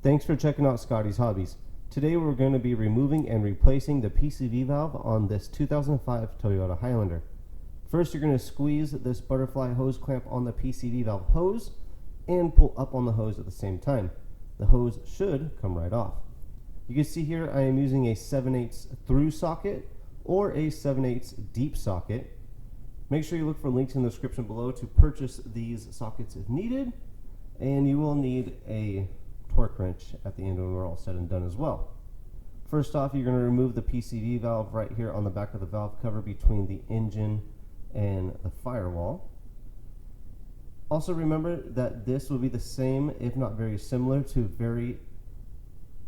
Thanks for checking out Scotty's Hobbies. Today we're going to be removing and replacing the PCV valve on this 2005 Toyota Highlander. First, you're going to squeeze this butterfly hose clamp on the PCV valve hose and pull up on the hose at the same time. The hose should come right off. You can see here I am using a 7/8 through socket or a 7/8 deep socket. Make sure you look for links in the description below to purchase these sockets if needed, and you will need a torque wrench at the end when we're all said and done as well. First off, you're going to remove the PCV valve right here on the back of the valve cover between the engine and the firewall. Also remember that this will be the same, if not very similar, to very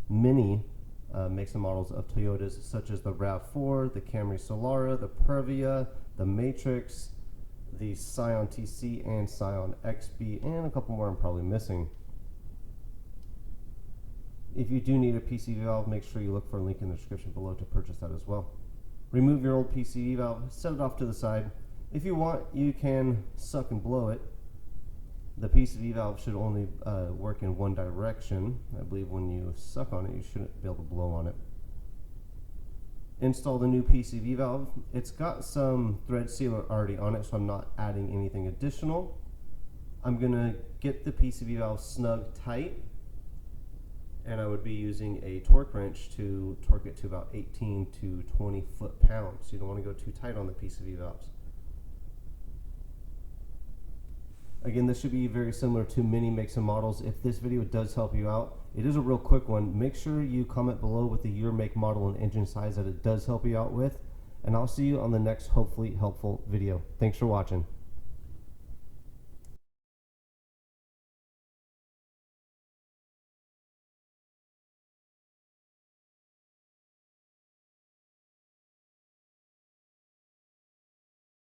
many makes and models of Toyotas, such as the RAV4, the CAMRY SOLARA, the Previa, the Matrix, the SCION TC, and SCION XB, and a couple more I'm probably missing. If you do need a PCV valve, make sure you look for a link in the description below to purchase that as well. Remove your old PCV valve, set it off to the side. If you want, you can suck and blow it. The PCV valve should only work in one direction. I believe when you suck on it, you shouldn't be able to blow on it. Install the new PCV valve. It's got some thread sealer already on it, so I'm not adding anything additional. I'm going to get the PCV valve snug tight, and I would be using a torque wrench to torque it to about 18 to 20 foot-pounds. So you don't want to go too tight on the PCV valves. Again, this should be very similar to many makes and models. If this video does help you out, it is a real quick one. Make sure you comment below with the year, make, model, and engine size that it does help you out with. And I'll see you on the next hopefully helpful video. Thanks for watching.